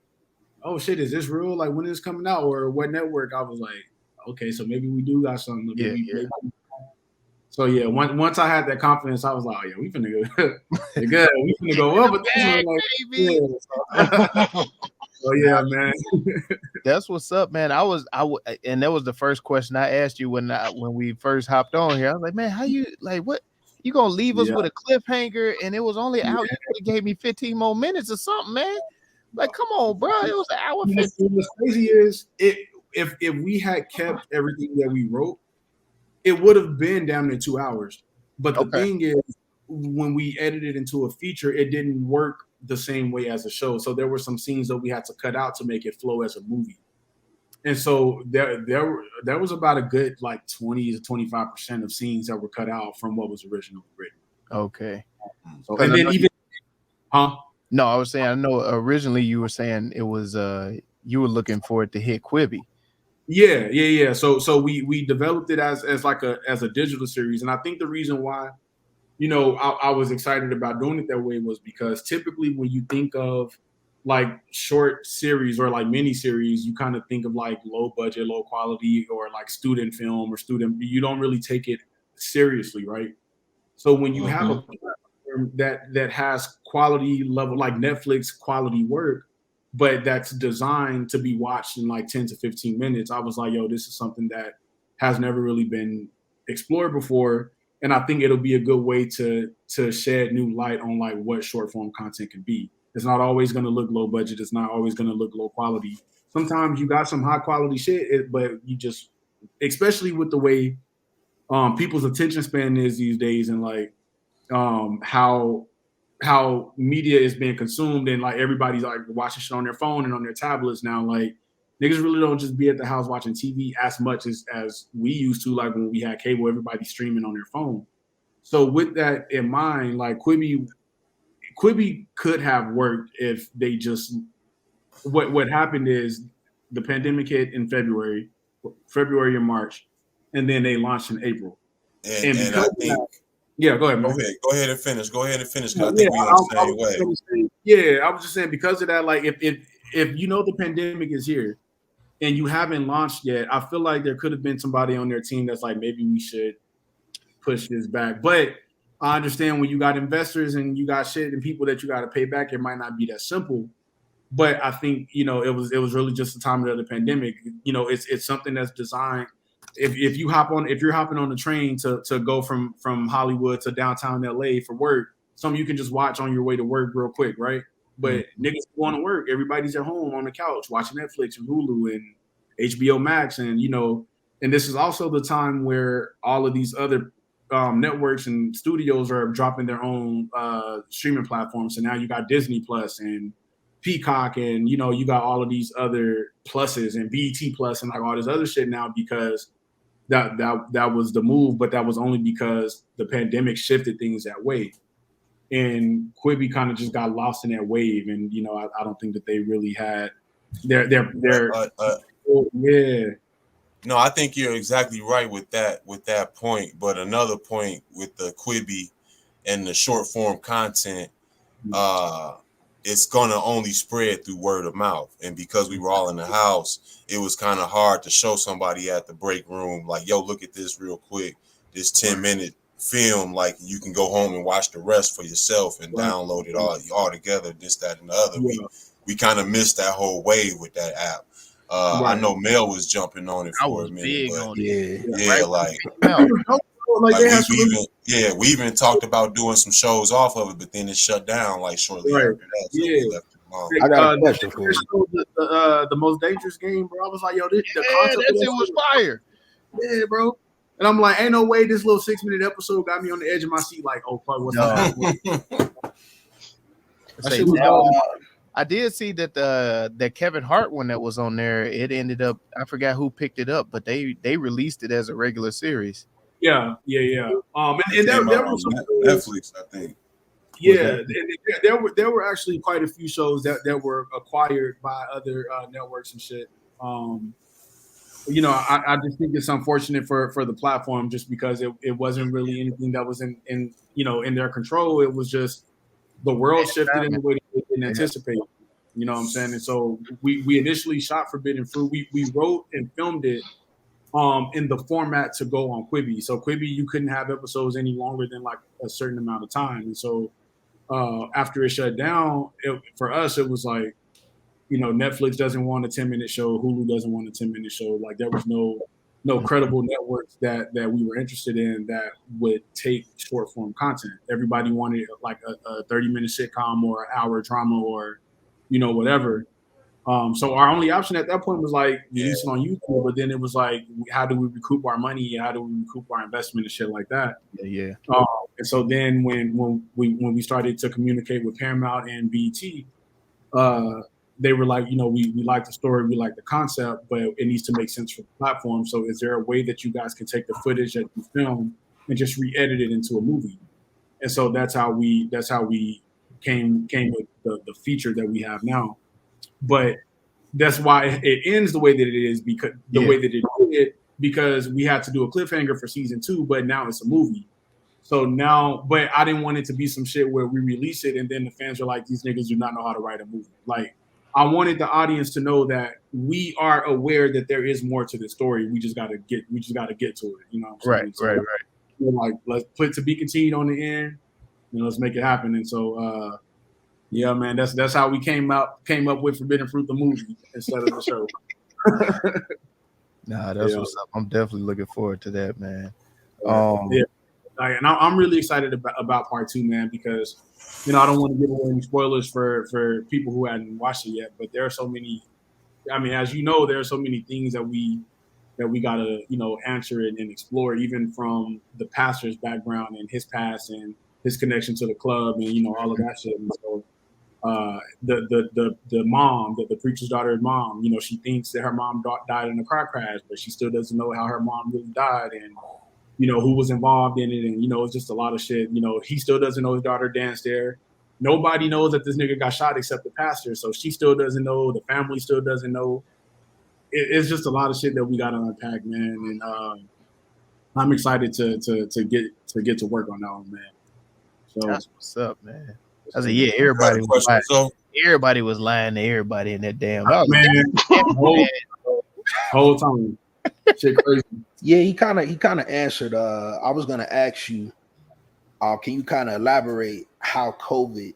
oh shit, is this real? Like, when is this coming out, or what network? I was like, okay, so maybe we do got something. Maybe. So yeah, once I had that confidence, I was like, oh yeah, we finna go good. We finna go up with this one. Oh yeah, man. That's what's up, man. And that was the first question I asked you when we first hopped on here. I was like, man, how you like what? You gonna leave us Yeah. with a cliffhanger? And it was only an hour. You could have gave me 15 more minutes or something, man. Like, come on, bro. It was an hour 15. What's crazy is if we had kept everything that we wrote, it would have been damn near 2 hours. But the thing is, when we edited into a feature, it didn't work the same way as a show. So there were some scenes that we had to cut out to make it flow as a movie. And so there was about a good like 20 to 25% of scenes that were cut out from what was originally written. Okay. So, and then even, No, I was saying, I know originally you were saying it was you were looking for it to hit Quibi. Yeah. So we developed it as a digital series, and I think the reason why, you know, I was excited about doing it that way was because typically when you think of like short series or like mini series, you kind of think of like low budget, low quality, or like student film or you don't really take it seriously, right? So when you have a platform that has quality level, like Netflix quality work, but that's designed to be watched in like 10 to 15 minutes, I was like, yo, this is something that has never really been explored before. And I think it'll be a good way to shed new light on like what short form content can be. It's not always going to look low budget. It's not always going to look low quality. Sometimes you got some high quality shit, but you just, especially with the way people's attention span is these days, and like how media is being consumed, and like everybody's like watching shit on their phone and on their tablets now. Like niggas really don't just be at the house watching TV as much as we used to, like when we had cable, everybody streaming on their phone. So with that in mind, like Quibi could have worked if they just, what happened is the pandemic hit in February and March, and then they launched in April. And I think, yeah, go ahead, man. Go ahead and finish. Because I think we're on the same way. Yeah, I was just saying, because of that, like if you know the pandemic is here and you haven't launched yet, I feel like there could have been somebody on their team that's like, maybe we should push this back. But I understand when you got investors and you got shit and people that you got to pay back, it might not be that simple. But I think, you know, it was really just the time of the pandemic. You know, it's something that's designed. If you're hopping on the train to go from Hollywood to downtown LA for work, something you can just watch on your way to work real quick, right? But niggas going to work, everybody's at home on the couch watching Netflix and Hulu and HBO Max, and you know, and this is also the time where all of these other networks and studios are dropping their own streaming platforms. So now you got Disney Plus and Peacock, and you know, you got all of these other pluses and BET Plus and like all this other shit now, because that was the move, but that was only because the pandemic shifted things that way. And Quibi kind of just got lost in that wave, and you know, I don't think that they really had their yeah. No, I think you're exactly right with that point. But another point with the Quibi and the short form content, it's gonna only spread through word of mouth. And because we were all in the house, it was kind of hard to show somebody at the break room, like, yo, look at this real quick, this 10-minute film, like you can go home and watch the rest for yourself and download it all together, this, that, and the other. We kind of missed that whole wave with that app. I know Mel was jumping on it for a minute, but we even talked about doing some shows off of it, but then it shut down like shortly after that. So we left it alone. I got a question for you. The Most Dangerous Game, bro. I was like, yo, the concept that shit was fire. Yeah, bro. And I'm like, ain't no way this little 6-minute episode got me on the edge of my seat, like, oh fuck, what's up? I did see that that Kevin Hart one that was on there, it ended up, I forgot who picked it up, but they released it as a regular series. Yeah. And there was Netflix, I think. Yeah, there were actually quite a few shows that were acquired by other networks and shit. You know, I just think it's unfortunate for the platform, just because it wasn't really anything that was in their control. It was just the world shifted in the way they didn't anticipate. You know what I'm saying? And so we initially shot Forbidden Fruit. We wrote and filmed it in the format to go on Quibi. So Quibi, you couldn't have episodes any longer than like a certain amount of time. And so after it shut down, for us, it was like, Netflix doesn't want a 10-minute show, Hulu doesn't want a 10-minute show. Like there was no credible networks that we were interested in that would take short form content. Everybody wanted like a 30-minute sitcom or an hour drama or whatever. So our only option at that point was like releasing on YouTube, but then it was like, how do we recoup our money? How do we recoup our investment and shit like that? Yeah. And so then when we started to communicate with Paramount and BET, they were like, we like the story, we like the concept, but it needs to make sense for the platform. So is there a way that you guys can take the footage that you film and just re-edit it into a movie? And so that's how we came with the feature that we have now. But that's why it ends the way that it is, because way that it did, because we had to do a cliffhanger for season 2, but now it's a movie. So now, but I didn't want it to be some shit where we release it and then the fans are like, these niggas do not know how to write a movie. Like, I wanted the audience to know that we are aware that there is more to the story. We just gotta get to it. Right. Like, let's put to be continued on the end. Let's make it happen. And so, yeah, man, that's how we came up with Forbidden Fruit the movie instead of the show. Nah, that's what's up. I'm definitely looking forward to that, man. And I'm really excited about part 2, man, because I don't want to give away any spoilers for people who hadn't watched it yet. But there are so many. I mean, as you know, there are so many things that we gotta answer and explore, even from the pastor's background and his past and his connection to the club and all of that shit. And so the mom, the preacher's daughter's mom, she thinks that her mom died in a car crash, but she still doesn't know how her mom really died and who was involved in it. And it's just a lot of shit. He still doesn't know his daughter danced there. Nobody knows that this nigga got shot except the pastor, so she still doesn't know. The family still doesn't know. It's just a lot of shit that we got to unpack, man. And I'm excited to get to work on that one, man. So that's what's up, man. I said, everybody was lying to everybody in that damn house. Whole time. Shit crazy. Yeah, he kind of answered. I was gonna ask you, can you kind of elaborate how COVID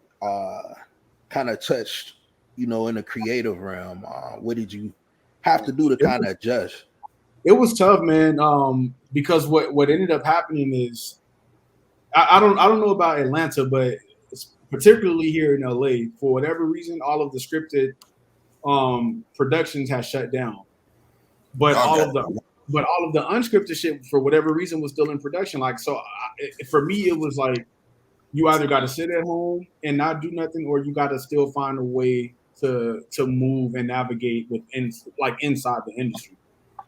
kind of touched, in the creative realm? What did you have to do to kind of adjust? It was tough, man. Because what ended up happening is, I don't know about Atlanta, but particularly here in LA, for whatever reason, all of the scripted productions have shut down. But all of the unscripted shit, for whatever reason, was still in production. Like, so for me, it was like, you either got to sit at home and not do nothing, or you got to still find a way to move and navigate inside the industry.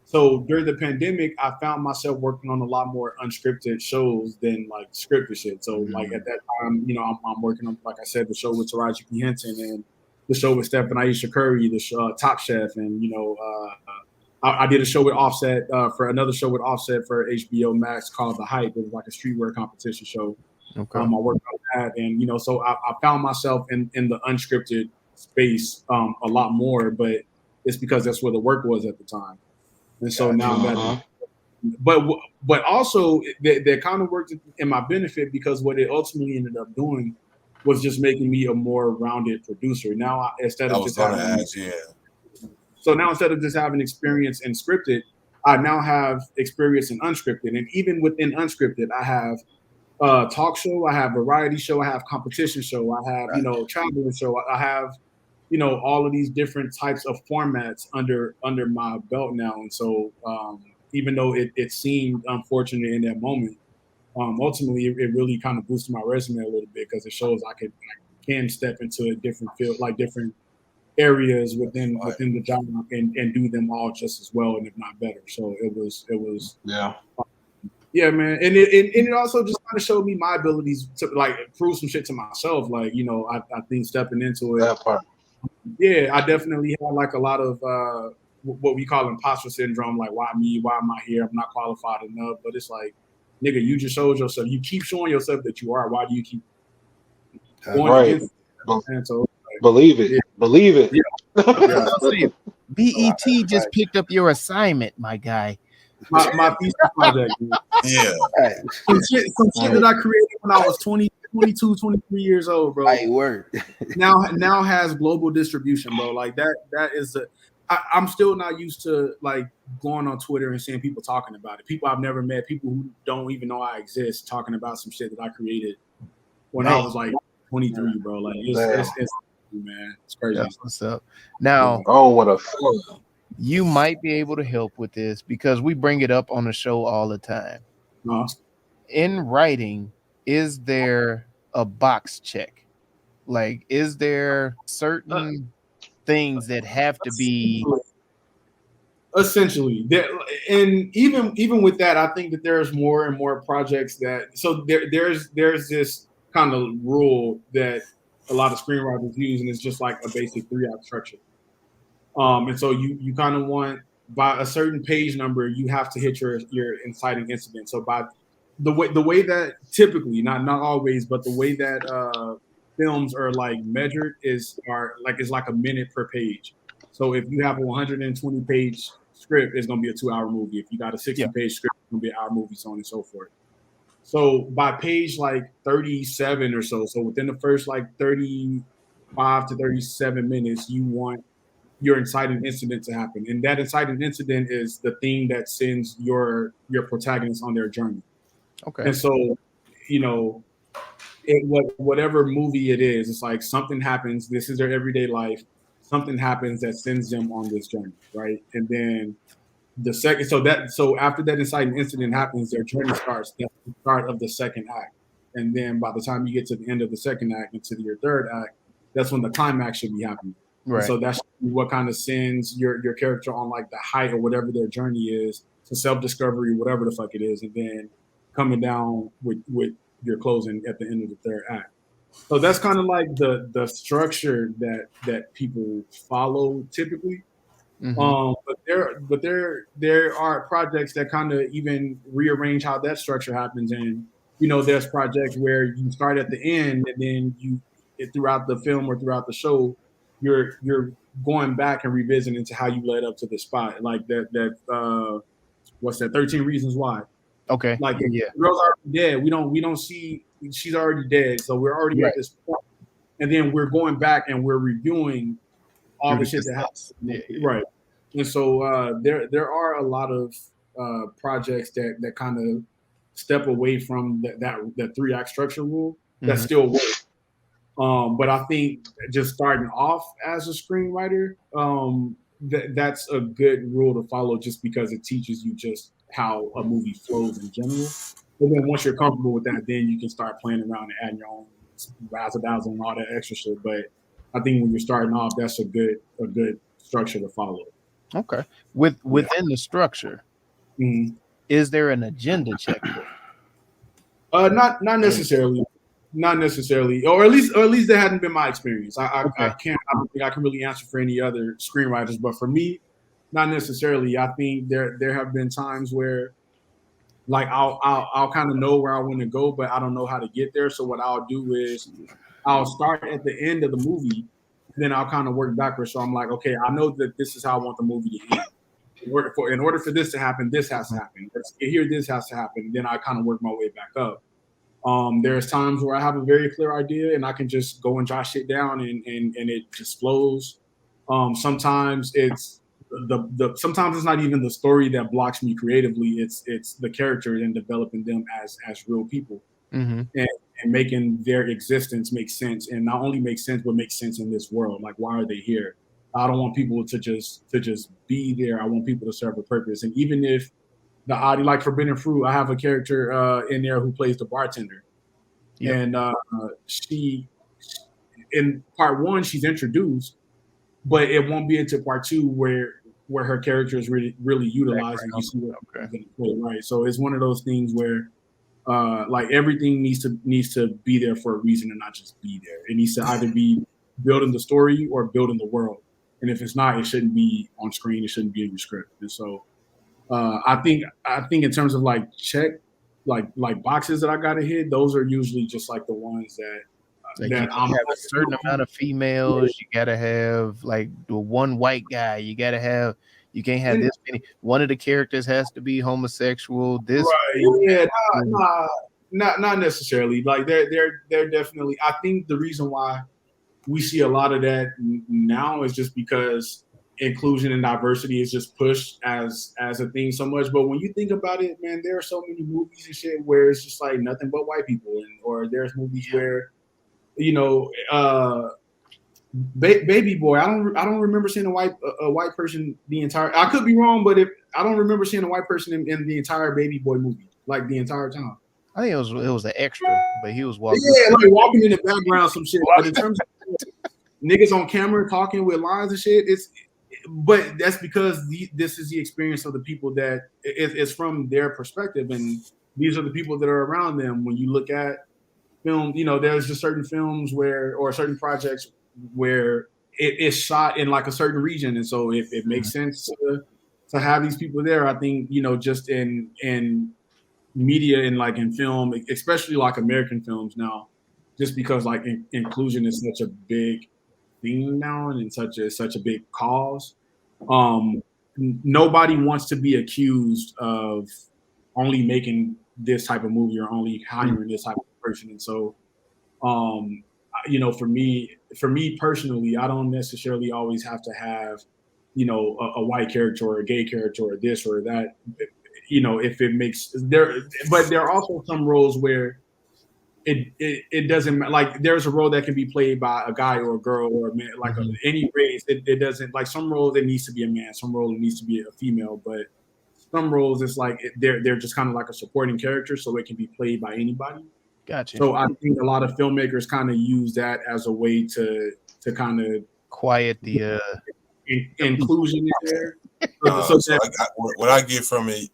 So during the pandemic, I found myself working on a lot more unscripted shows than like scripted shit. So like at that time, I'm working on, like I said, the show with Taraji P. Henson and the show with Steph and Aisha Curry, the show, Top Chef, and I did a show with Offset for another show with Offset for HBO Max called The Hype. It was like a streetwear competition show. Okay. I worked on that, and so I found myself in the unscripted space a lot more, but it's because that's where the work was at the time. And so now that, but also that kind of worked in my benefit, because what it ultimately ended up doing was just making me a more rounded producer. Now instead of just having experience in scripted, I now have experience in unscripted, and even within unscripted, I have talk show, I have variety show, I have competition show, I have traveling show, I have all of these different types of formats under my belt now. And so even though it seemed unfortunate in that moment, ultimately it really kind of boosted my resume a little bit, because it shows I can step into a different field, like different areas within the job, and do them all just as well, and if not better. So it was yeah, man. And it also just kind of showed me my abilities to like prove some shit to myself. Like, I think stepping into it. That part. Yeah, I definitely had like a lot of what we call imposter syndrome. Like, why me? Why am I here? I'm not qualified enough. But it's like, nigga, you just showed yourself. You keep showing yourself that you are. Why do you keep going against it? And so, like, believe it. Yeah. Believe it. Yeah. BET just picked up your assignment, my guy. My thesis project. Yeah. Some shit that I created when I was 20 22, 23 years old, bro. Like word. now has global distribution, bro. Like that is I'm still not used to like going on Twitter and seeing people talking about it. People I've never met, people who don't even know I exist, talking about some shit that I created when I was like 23, bro. Like it's man, it's crazy. That's what's up. Now, Oh, what a fun. you might be able to help with this because we bring it up on the show all the time. In writing, is there a box check? Like, is there certain things that have to be essentially there? And even with that, I think that there's more and more projects that so there's this kind of rule that a lot of screenwriters use, and it's just like a basic 3-act structure. And so you kind of want by a certain page number, you have to hit your inciting incident. So by the way that typically, not always, but the way that films are like measured is like a minute per page. So if you have a 120 page script, it's gonna be a 2-hour movie. If you got a 60 page script, it's gonna be an hour movie, so on and so forth. So by page like 37 or so within the first like 35 to 37 minutes, you want your inciting incident to happen. And that inciting incident is the thing that sends your protagonist on their journey. okay? And so, whatever movie it is, it's like something happens. This is their everyday life. Something happens that sends them on this journey, right? And then the second, so after that inciting incident happens, their journey starts. That's the start of the second act. And then by the time you get to the end of the second act into your third act, that's when the climax should be happening. Right. So that's what kind of sends your character on like the height or whatever their journey is, to self-discovery, whatever the fuck it is, and then coming down with your closing at the end of the third act. So that's kind of like the structure that people follow typically. Mhm. But there are projects that kind of even rearrange how that structure happens, and there's projects where you start at the end, and then throughout the film or throughout the show, you're going back and revisiting into how you led up to the spot, like that what's that 13 Reasons Why. Okay. Like yeah. the girl's already dead. We don't see she's already dead, so we're already at this point, and then we're going back and we're reviewing all the shit that happened. Right. And so there are a lot of projects that kind of step away from that 3-act structure rule that still work. But I think just starting off as a screenwriter, that's a good rule to follow, just because it teaches you just how a movie flows in general. But then once you're comfortable with that, then you can start playing around and adding your own razzle-dazzle and all that extra shit. But I think when you're starting off, that's a good structure to follow. Okay. Within the structure, is there an agenda checkbook? Not necessarily. Not necessarily, or at least that hadn't been my experience. I don't think I can really answer for any other screenwriters, but for me, not necessarily. I think there have been times where, like, I'll kind of know where I want to go, but I don't know how to get there. So what I'll do is I'll start at the end of the movie, and then I'll kind of work backwards. So I'm like, okay, I know that this is how I want the movie to end. In order for this to happen, this has to happen. Here, this has to happen. Then I kind of work my way back up. There's times where I have a very clear idea and I can just go and jot shit down and it just flows. Sometimes it's sometimes it's not even the story that blocks me creatively. It's the character and developing them as real people and making their existence make sense, and not only make sense, but make sense in this world. Like, why are they here? I don't want people to just be there. I want people to serve a purpose. And even if the audience, like Forbidden Fruit, I have a character in there who plays the bartender. Yep. And she, in part 1, she's introduced, but it won't be until part 2 where her character is really utilized and you see what right. So it's one of those things where like everything needs to be there for a reason and not just be there. It needs to either be building the story or building the world. And if it's not, it shouldn't be on screen. It shouldn't be in your script. And so I think in terms of like like boxes that I gotta hit, those are usually just like the ones that you have a certain amount of females. You gotta have like the one white guy. You can't have this many. One of the characters has to be homosexual. This right. Yeah, nah. Not necessarily. Like they're definitely. I think the reason why we see a lot of that now is just because inclusion and diversity is just pushed as a thing so much. But when you think about it, man, there are so many movies and shit where it's just like nothing but white people, or there's movies where, you know, Baby Boy. I don't remember seeing a white person the entire. I could be wrong, but I don't remember seeing a white person in the entire Baby Boy movie, like the entire time. I think it was an extra, but he was walking. Yeah, like walking in the background, some shit. But in terms of niggas on camera talking with lines and shit, but that's because this is the experience of the people that it's from their perspective, and these are the people that are around them. When you look at film, you know, there's just certain films or certain projects where it is shot in like a certain region, and so it makes sense to have these people there. I think, you know, just in media and like in film, especially like American films now, just because like inclusion is such a big thing now and such a big cause. Nobody wants to be accused of only making this type of movie or only hiring this type of person. And so, you know, for me personally, I don't necessarily always have to have, you know, a white character or a gay character or this or that. You know, if it makes but there are also some roles where it doesn't, like there's a role that can be played by a guy or a girl or a man, like any race. It doesn't, like some roles it needs to be a man, some roles it needs to be a female, but some roles it's like they're just kind of like a supporting character, so it can be played by anybody. Gotcha. So I think a lot of filmmakers kind of use that as a way to kind of quiet the inclusion in there. What I get from it,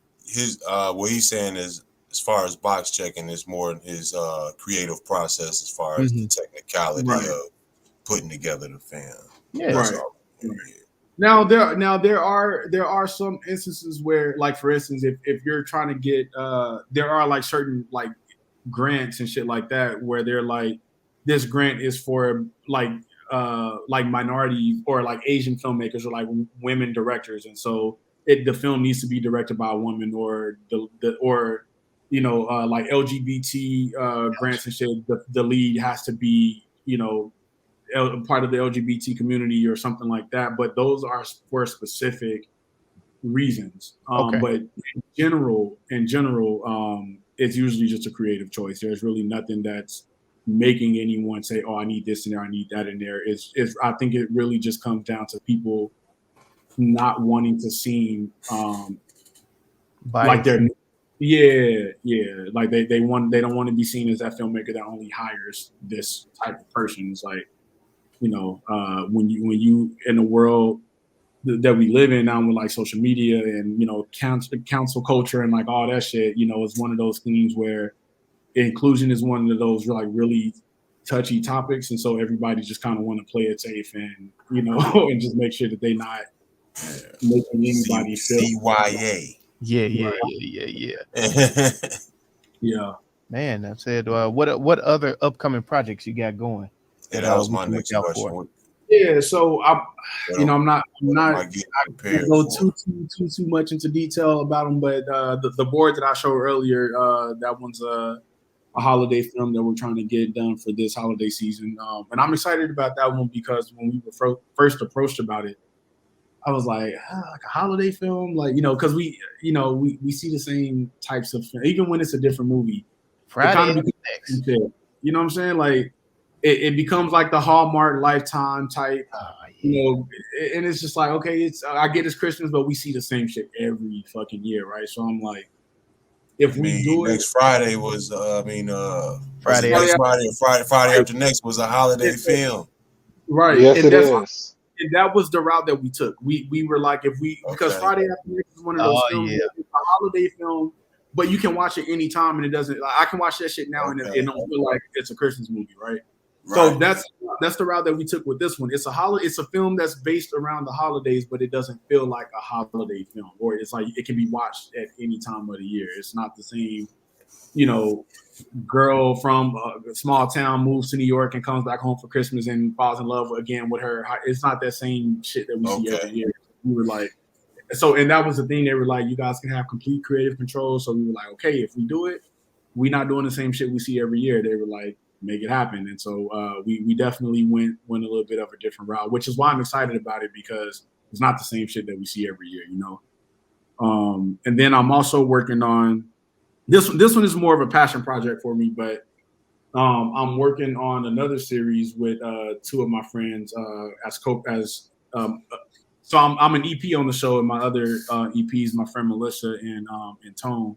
what he's saying is, as far as box checking, is more his creative process as far as the technicality of putting together the film. Yeah, right. Now there are some instances where, like for instance, if you're trying to get there are like certain like grants and shit like that where they're like, this grant is for like minority or like Asian filmmakers or like women directors, and so the film needs to be directed by a woman, or or you know, like LGBT grants and shit. The lead has to be, you know, part of the LGBT community or something like that. But those are for specific reasons. But in general, it's usually just a creative choice. There's really nothing that's making anyone say, "Oh, I need this in there, I need that in there." I think it really just comes down to people not wanting to seem like they're like they don't want to be seen as that filmmaker that only hires this type of person. It's like, you know, when you in the world that we live in now with like social media and, you know, council culture and like all that shit, you know, it's one of those things where inclusion is one of those like really touchy topics, and so everybody just kind of want to play it safe and, you know, and just make sure that they not making anybody feel CYA. Yeah. Yeah. Man, I said, what other upcoming projects you got going? Yeah, that was my next question. Yeah, so I'm not I can't go too much into detail about them, but the board that I showed earlier, that one's a holiday film that we're trying to get done for this holiday season, and I'm excited about that one because when we were first approached about it, I was like a holiday film, like, you know, because we see the same types of film, even when it's a different movie. Friday next. You know what I'm saying? Like it becomes like the Hallmark Lifetime type, you know, and it's just like, okay, I get it's Christmas, but we see the same shit every fucking year, right? So I'm like, if we do next Friday was Friday after next was a holiday film, right? Yes, and it is. And that was the route that we took. We were like, because Friday After Next is one of those films, it's a holiday film, but you can watch it anytime, and it doesn't. Like, I can watch that shit now, and it don't feel like it's a Christmas movie, right? So that's the route that we took with this one. It's a film that's based around the holidays, but it doesn't feel like a holiday film, or it's like it can be watched at any time of the year. It's not the same, you know, girl from a small town moves to New York and comes back home for Christmas and falls in love again with her. It's not that same shit that we see every year. We were like, and that was the thing. They were like, you guys can have complete creative control. So we were like, okay, if we do it, we not doing the same shit we see every year. They were like, make it happen. And so we definitely went a little bit of a different route, which is why I'm excited about it, because it's not the same shit that we see every year, you know? And then I'm also working on this one is more of a passion project for me, but I'm working on another series with two of my friends so I'm an EP on the show, and my other EPs, my friend Melissa and Tone.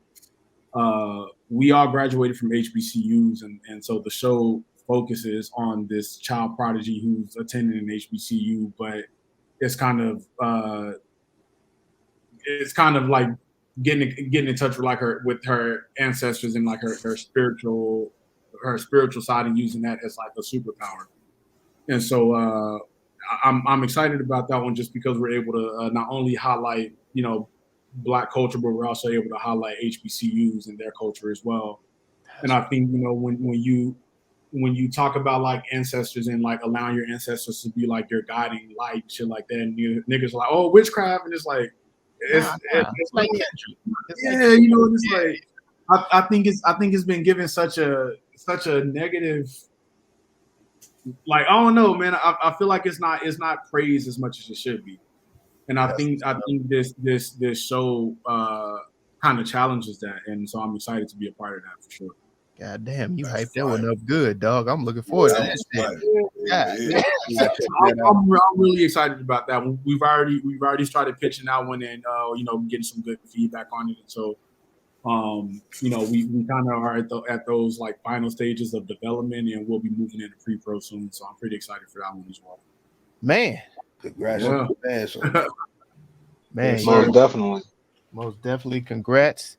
We all graduated from HBCUs, and so the show focuses on this child prodigy who's attending an HBCU, but it's kind of like getting in touch with her ancestors and like her spiritual side, and using that as like a superpower. And so I'm excited about that one, just because we're able to not only highlight, you know, Black culture, but we're also able to highlight HBCUs and their culture as well. And I think, you know, when you talk about like ancestors and like allowing your ancestors to be like your guiding light, shit like that, and niggas are like, oh, witchcraft, and it's like, it's like, yeah, you know, it's like, I think it's been given such a negative, like, I don't know, man. I feel like it's not praised as much as it should be. And I think this show kind of challenges that, and so I'm excited to be a part of that for sure. God damn, you hyped that one up good, dog. I'm looking forward to that shit. I'm really excited about that one. We've already started pitching that one, and you know, getting some good feedback on it. And so, you know, we kind of are at those like final stages of development, and we'll be moving into pre-pro soon. So I'm pretty excited for that one as well. Man. Congratulations. Man, most definitely congrats.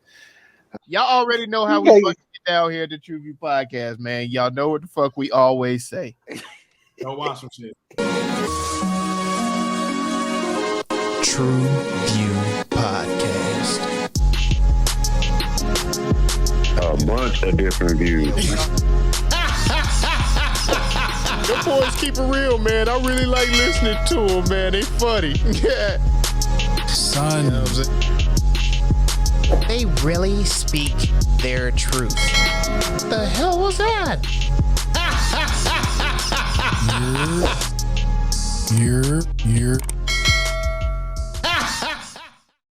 Y'all already know how we fucking get down here at the True View Podcast, man. Y'all know what the fuck we always say. Go watch some shit. True View Podcast. A bunch of different views. Them boys keep it real, man. I really like listening to them, man. They funny. Yeah. Son. They really speak their truth. The hell was that? You're